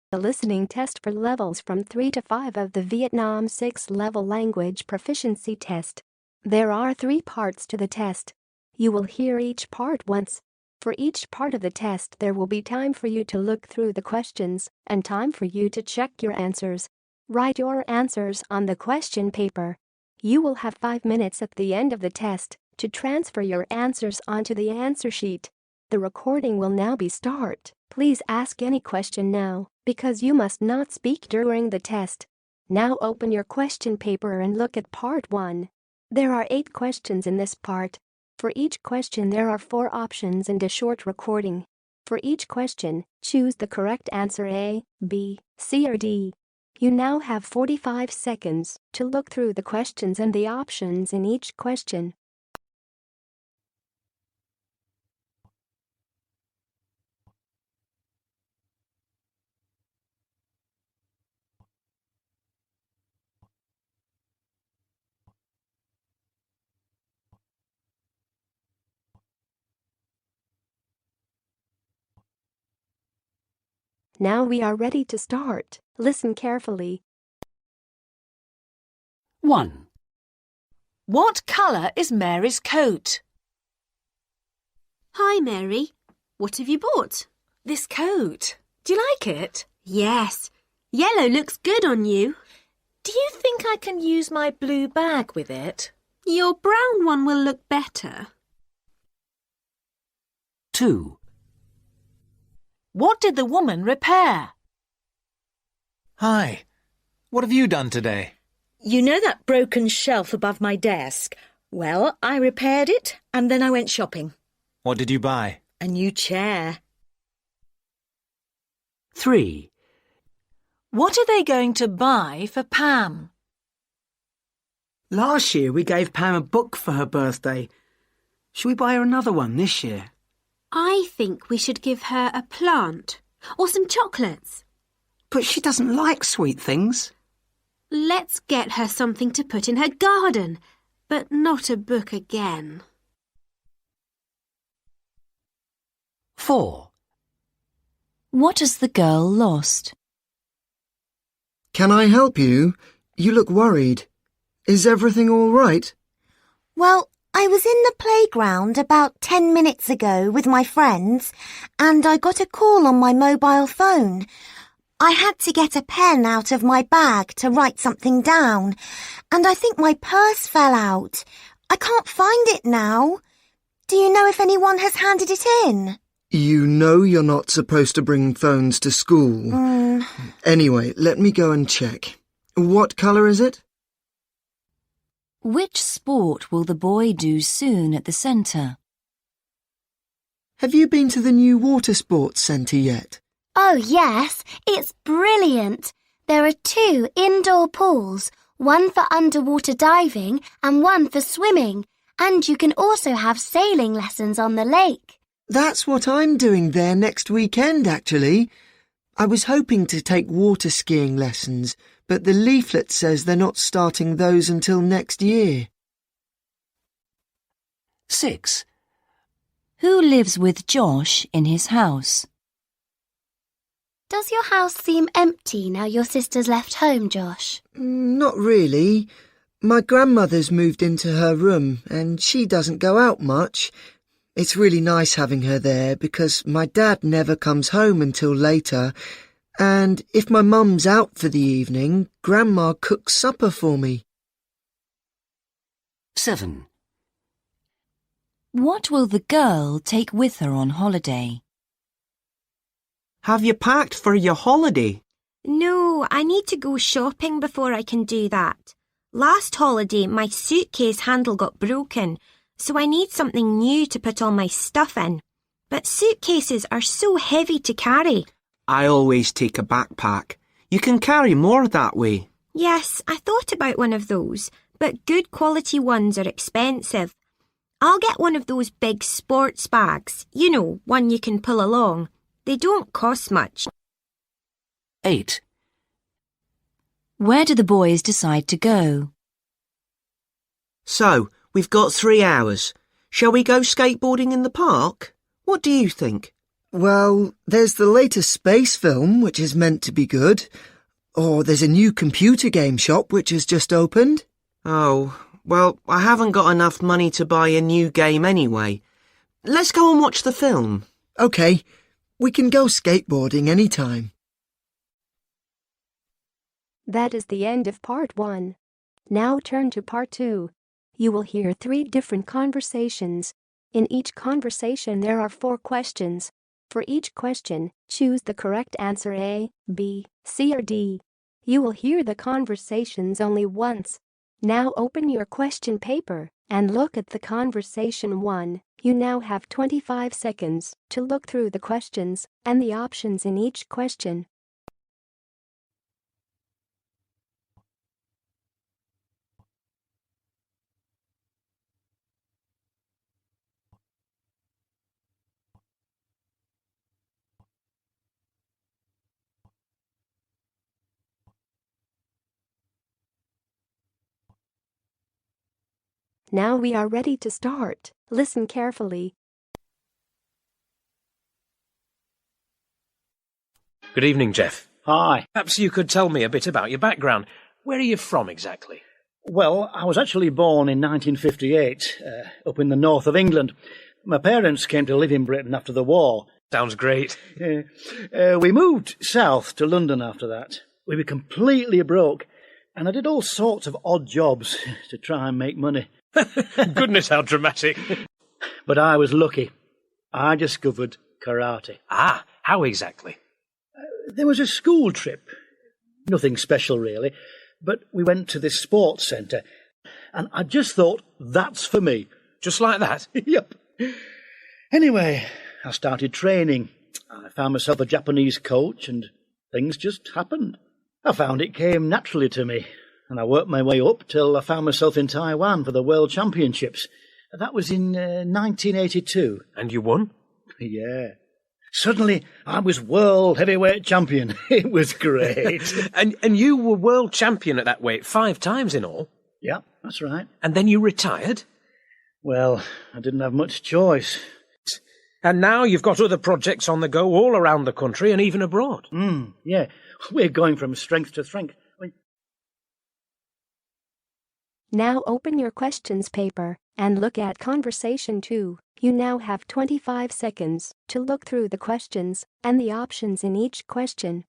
The listening test for levels from 3 to 5 of the Vietnam 6-level language proficiency test. There are 3 parts to the test. You will hear each part once. For each part of the test there will be time for you to look through the questions and time for you to check your answers. Write your answers on the question paper. You will have 5 minutes at the end of the test to transfer your answers onto the answer sheet. The recording will now be start. Please ask any question now, because you must not speak during the test. Now open your question paper and look at part 1. There are 8 questions in this part. For each question there are 4 options and a short recording. For each question, choose the correct answer A, B, C or D. You now have 45 seconds to look through the questions and the options in each question. Now we are ready to start. Listen carefully. 1. What colour is Mary's coat? Hi, Mary. What have you bought? This coat. Do you like it? Yes. Yellow looks good on you. Do you think I can use my blue bag with it? Your brown one will look better. 2. What did the woman repair? Hi. What have you done today? You know that broken shelf above my desk? Well, I repaired it and then I went shopping. What did you buy? A new chair. 3. What are they going to buy for Pam? Last year we gave Pam a book for her birthday. Should we buy her another one this year? I think we should give her a plant or some chocolates. But she doesn't like sweet things. Let's get her something to put in her garden, but not a book again. 4. What has the girl lost? Can I help you? You look worried. Is everything all right? Well, I was in the playground about 10 minutes ago with my friends and I got a call on my mobile phone. I had to get a pen out of my bag to write something down and I think my purse fell out. I can't find it now. Do you know if anyone has handed it in? You know you're not supposed to bring phones to school. Anyway, let me go and check. What colour is it? Which sport will the boy do soon at the centre? Have you been to the new water sports centre yet? Oh yes, it's brilliant. There are 2 indoor pools, one for underwater diving and one for swimming. And you can also have sailing lessons on the lake. That's what I'm doing there next weekend, actually. I was hoping to take water skiing lessons, but the leaflet says they're not starting those until next year. 6. Who lives with Josh in his house? Does your house seem empty now your sister's left home, Josh? Not really. My grandmother's moved into her room and she doesn't go out much. It's really nice having her there because my dad never comes home until later, and if my mum's out for the evening, Grandma cooks supper for me. 7. What will the girl take with her on holiday? Have you packed for your holiday? No, I need to go shopping before I can do that. Last holiday, my suitcase handle got broken, so I need something new to put all my stuff in. But suitcases are so heavy to carry. I always take a backpack. You can carry more that way. Yes, I thought about one of those, but good quality ones are expensive. I'll get one of those big sports bags. You know, one you can pull along. They don't cost much. 8. Where do the boys decide to go? So, we've got 3 hours. Shall we go skateboarding in the park? What do you think? Well, there's the latest space film, which is meant to be good. Or there's a new computer game shop which has just opened. Oh, well, I haven't got enough money to buy a new game anyway. Let's go and watch the film. OK, we can go skateboarding any time. That is the end of part 1. Now turn to part 2. You will hear 3 different conversations. In each conversation there are 4 questions. For each question, choose the correct answer A, B, C or D. You will hear the conversations only once. Now open your question paper and look at the conversation 1. You now have 25 seconds to look through the questions and the options in each question. Now we are ready to start. Listen carefully. Good evening, Jeff. Hi. Perhaps you could tell me a bit about your background. Where are you from exactly? Well, I was actually born in 1958, up in the north of England. My parents came to live in Britain after the war. Sounds great. We moved south to London after that. We were completely broke, and I did all sorts of odd jobs to try and make money. Goodness, how dramatic. But I was lucky. I discovered karate. Ah, how exactly? There was a school trip. Nothing special, really. But we went to this sports centre, and I just thought, that's for me. Just like that? Yep. Anyway, I started training. I found myself a Japanese coach, and things just happened. I found it came naturally to me, and I worked my way up till I found myself in Taiwan for the World Championships. That was in 1982. And you won? Yeah. Suddenly, I was world heavyweight champion. It was great. and you were world champion at that weight 5 times in all? Yeah, that's right. And then you retired? Well, I didn't have much choice. And now you've got other projects on the go all around the country and even abroad. Yeah, we're going from strength to strength. Now open your questions paper and look at conversation 2. You now have 25 seconds to look through the questions and the options in each question.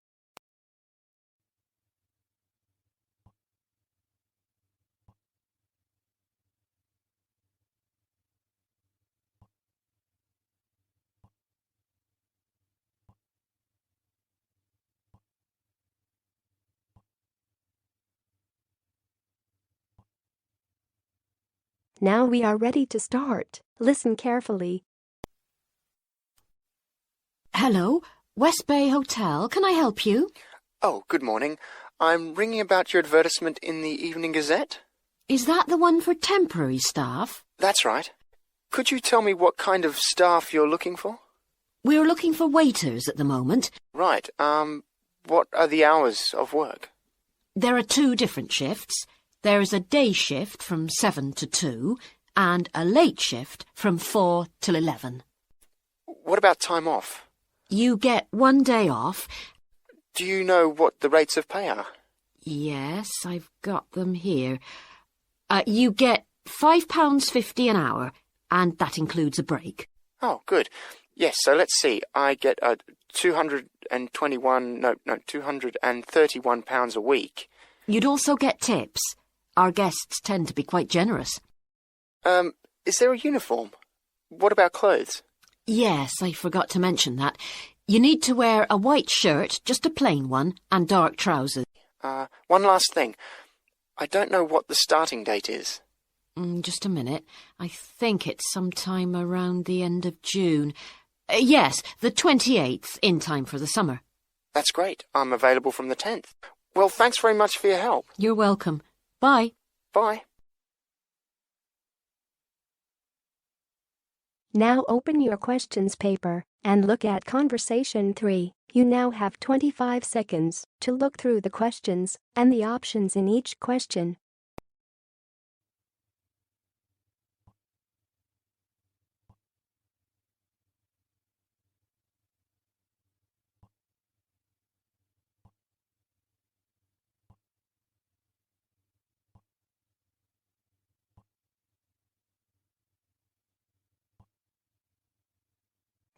Now we are ready to start. Listen carefully. Hello, West Bay Hotel. Can I help you? Oh, good morning. I'm ringing about your advertisement in the Evening Gazette. Is that the one for temporary staff? That's right. Could you tell me what kind of staff you're looking for? We're looking for waiters at the moment. Right. What are the hours of work? There are 2 different shifts. There is a day shift from 7 to 2 and a late shift from 4 till 11. What about time off? You get 1 day off. Do you know what the rates of pay are? Yes, I've got them here. You get £5.50 an hour, and that includes a break. Oh, good. Yes, so let's see. I get £231 a week. You'd also get tips. Our guests tend to be quite generous. Is there a uniform? What about clothes? Yes, I forgot to mention that. You need to wear a white shirt, just a plain one, and dark trousers. One last thing. I don't know what the starting date is. Just a minute. I think it's sometime around the end of June. Yes, the 28th, in time for the summer. That's great. I'm available from the 10th. Well, thanks very much for your help. You're welcome. Bye. Bye. Now open your questions paper and look at conversation 3. You now have 25 seconds to look through the questions and the options in each question.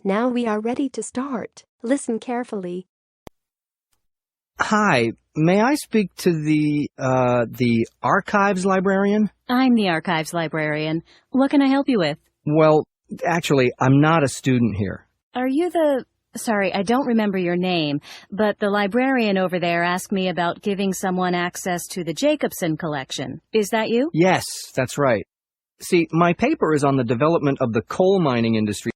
Now we are ready to start. Listen carefully. Hi, may I speak to the archives librarian? I'm the archives librarian. What can I help you with? Well, actually, I'm not a student here. Are you the... Sorry, I don't remember your name, but the librarian over there asked me about giving someone access to the Jacobson collection. Is that you? Yes, that's right. See, my paper is on the development of the coal mining industry.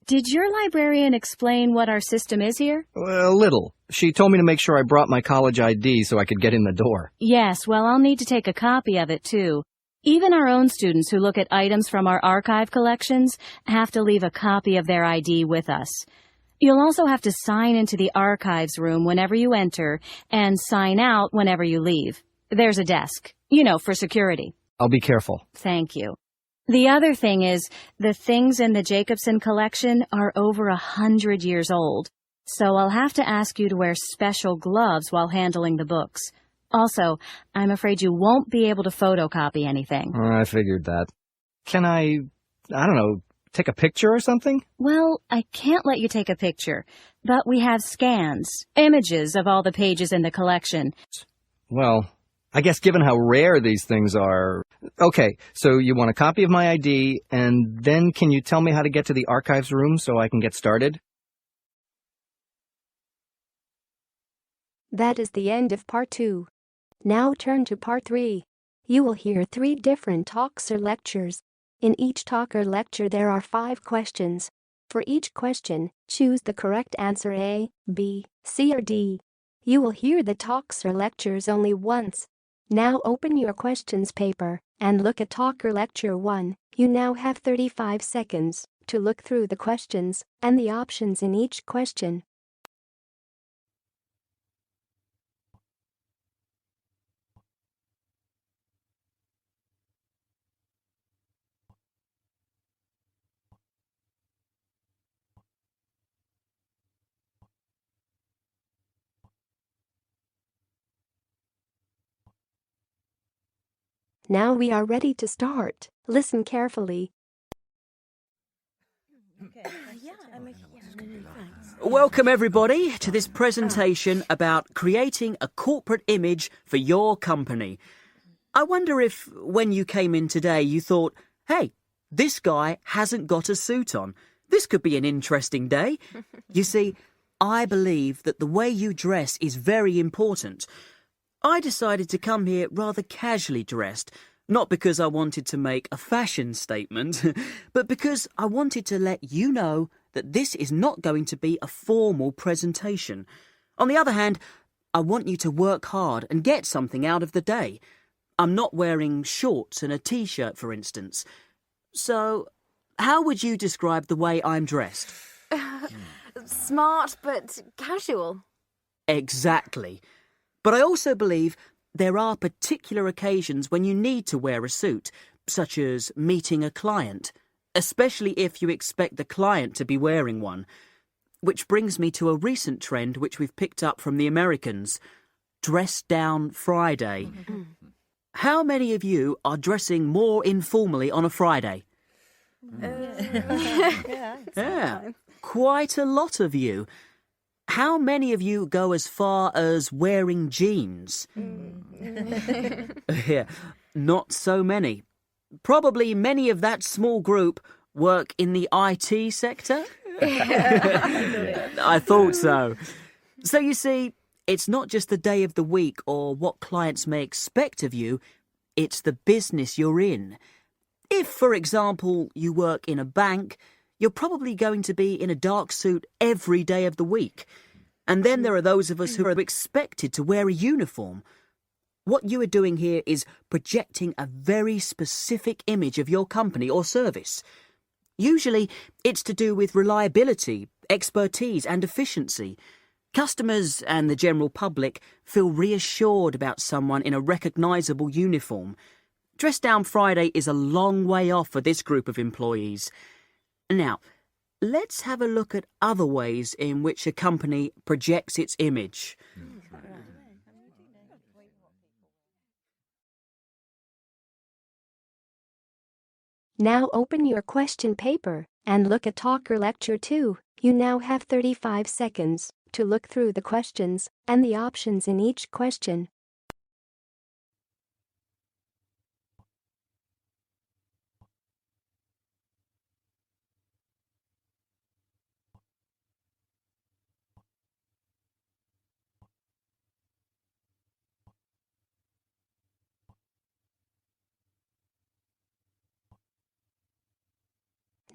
Did your librarian explain what our system is here? A little. She told me to make sure I brought my college ID so I could get in the door. Yes, well, I'll need to take a copy of it, too. Even our own students who look at items from our archive collections have to leave a copy of their ID with us. You'll also have to sign into the archives room whenever you enter and sign out whenever you leave. There's a desk, for security. I'll be careful. Thank you. The other thing is, the things in the Jacobson collection are over 100 years old, so I'll have to ask you to wear special gloves while handling the books. Also, I'm afraid you won't be able to photocopy anything. I figured that. Can I don't know, take a picture or something? Well, I can't let you take a picture, but we have scans, images of all the pages in the collection. Well, I guess given how rare these things are... Okay, so you want a copy of my ID, and then can you tell me how to get to the archives room so I can get started? That is the end of part 2. Now turn to part 3. You will hear 3 different talks or lectures. In each talk or lecture there are 5 questions. For each question, choose the correct answer A, B, C or D. You will hear the talks or lectures only once. Now open your questions paper and look at talk or lecture 1. You now have 35 seconds to look through the questions and the options in each question. Now we are ready to start. Listen carefully. Welcome everybody to this presentation about creating a corporate image for your company. I wonder if when you came in today you thought, hey, this guy hasn't got a suit on. This could be an interesting day. You see, I believe that the way you dress is very important. I decided to come here rather casually dressed, not because I wanted to make a fashion statement, but because I wanted to let you know that this is not going to be a formal presentation. On the other hand, I want you to work hard and get something out of the day. I'm not wearing shorts and a t-shirt, for instance. So, how would you describe the way I'm dressed? Smart, but casual. Exactly. But I also believe there are particular occasions when you need to wear a suit, such as meeting a client, especially if you expect the client to be wearing one. Which brings me to a recent trend which we've picked up from the Americans, Dress Down Friday. How many of you are dressing more informally on a Friday? Yeah, quite a lot of you. How many of you go as far as wearing jeans? Yeah, not so many. Probably many of that small group work in the IT sector? I thought so. So you see, it's not just the day of the week or what clients may expect of you, it's the business you're in. If, for example, you work in a bank, you're probably going to be in a dark suit every day of the week. And then there are those of us who are expected to wear a uniform. What you are doing here is projecting a very specific image of your company or service. Usually, it's to do with reliability, expertise and efficiency. Customers and the general public feel reassured about someone in a recognisable uniform. Dress Down Friday is a long way off for this group of employees. Now, let's have a look at other ways in which a company projects its image. Now open your question paper and look at Talker Lecture 2. You now have 35 seconds to look through the questions and the options in each question.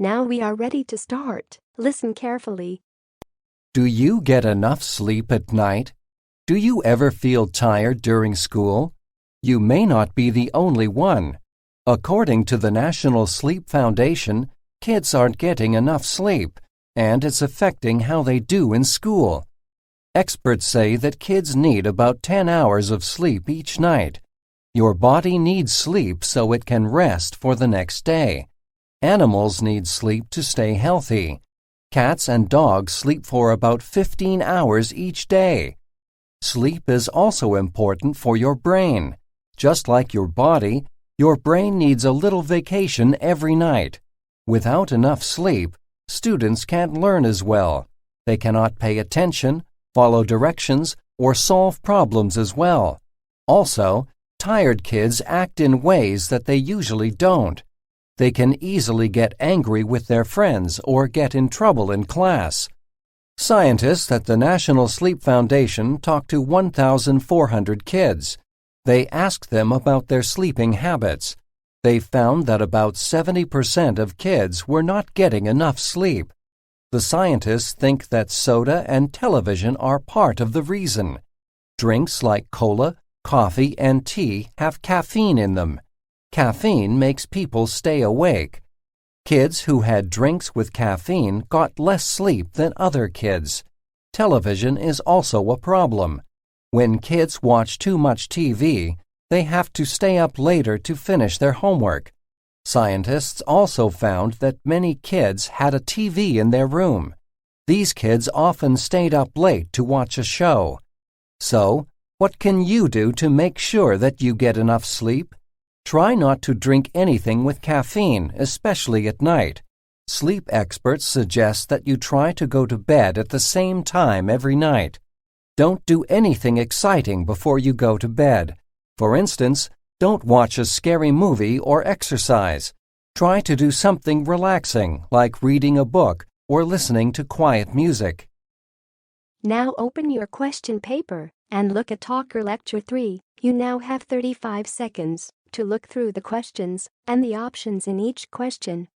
Now we are ready to start. Listen carefully. Do you get enough sleep at night? Do you ever feel tired during school? You may not be the only one. According to the National Sleep Foundation, kids aren't getting enough sleep, and it's affecting how they do in school. Experts say that kids need about 10 hours of sleep each night. Your body needs sleep so it can rest for the next day. Animals need sleep to stay healthy. Cats and dogs sleep for about 15 hours each day. Sleep is also important for your brain. Just like your body, your brain needs a little vacation every night. Without enough sleep, students can't learn as well. They cannot pay attention, follow directions, or solve problems as well. Also, tired kids act in ways that they usually don't. They can easily get angry with their friends or get in trouble in class. Scientists at the National Sleep Foundation talked to 1,400 kids. They asked them about their sleeping habits. They found that about 70% of kids were not getting enough sleep. The scientists think that soda and television are part of the reason. Drinks like cola, coffee, and tea have caffeine in them. Caffeine makes people stay awake. Kids who had drinks with caffeine got less sleep than other kids. Television is also a problem. When kids watch too much TV, they have to stay up later to finish their homework. Scientists also found that many kids had a TV in their room. These kids often stayed up late to watch a show. So, what can you do to make sure that you get enough sleep? Try not to drink anything with caffeine, especially at night. Sleep experts suggest that you try to go to bed at the same time every night. Don't do anything exciting before you go to bed. For instance, don't watch a scary movie or exercise. Try to do something relaxing, like reading a book or listening to quiet music. Now open your question paper and look at Talker Lecture 3. You now have 35 seconds to look through the questions and the options in each question.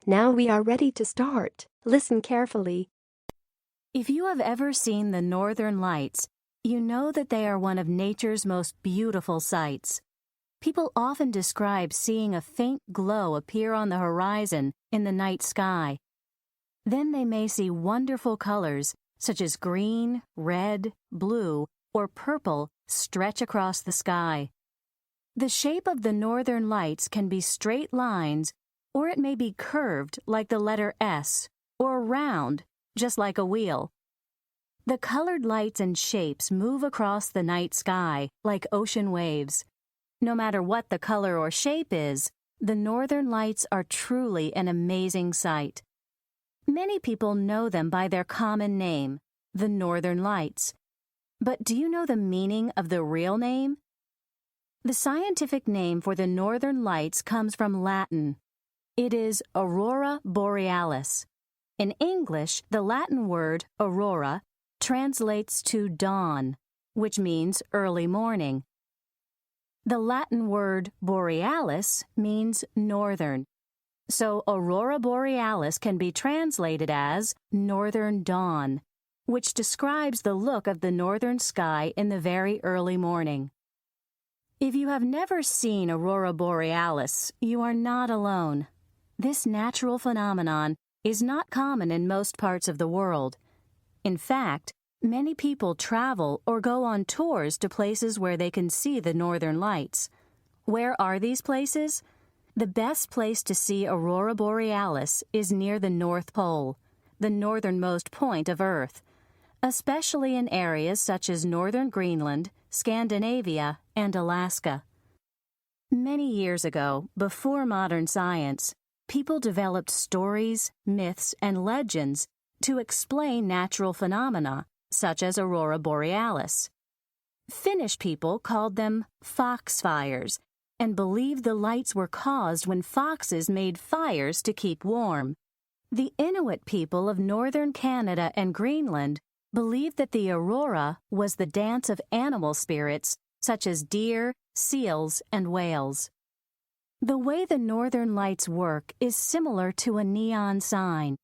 Now we are ready to start. Listen carefully. If you have ever seen the Northern Lights, you know that they are one of nature's most beautiful sights. People often describe seeing a faint glow appear on the horizon in the night sky. Then they may see wonderful colors such as green, red, blue, or purple stretch across the sky. The shape of the Northern Lights can be straight lines, or it may be curved like the letter S, or round, just like a wheel. The colored lights and shapes move across the night sky like ocean waves. No matter what the color or shape is, the Northern Lights are truly an amazing sight. Many people know them by their common name, the Northern Lights. But do you know the meaning of the real name? The scientific name for the Northern Lights comes from Latin. It is Aurora Borealis. In English, the Latin word aurora translates to dawn, which means early morning. The Latin word borealis means northern. So Aurora Borealis can be translated as northern dawn, which describes the look of the northern sky in the very early morning. If you have never seen Aurora Borealis, you are not alone. This natural phenomenon is not common in most parts of the world. In fact, Many people travel or go on tours to places where they can see the northern lights. Where are these places? The best place to see Aurora Borealis is near the North Pole, the northernmost point of Earth, especially in areas such as northern Greenland, Scandinavia, and Alaska. Many years ago, before modern science, people developed stories, myths, and legends to explain natural phenomena, such as Aurora Borealis. Finnish people called them foxfires and believed the lights were caused when foxes made fires to keep warm. The Inuit people of northern Canada and Greenland believed that the aurora was the dance of animal spirits such as deer, seals, and whales. The way the northern lights work is similar to a neon sign.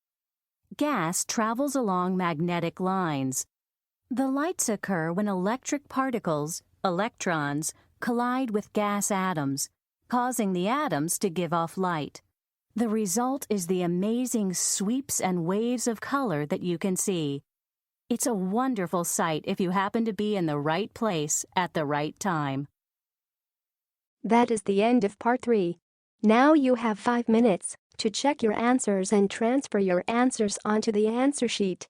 Gas travels along magnetic lines. The lights occur when electric particles, electrons, collide with gas atoms, causing the atoms to give off light. The result is the amazing sweeps and waves of color that you can see. It's a wonderful sight if you happen to be in the right place at the right time. That is the end of part 3. Now you have 5 minutes to check your answers and transfer your answers onto the answer sheet.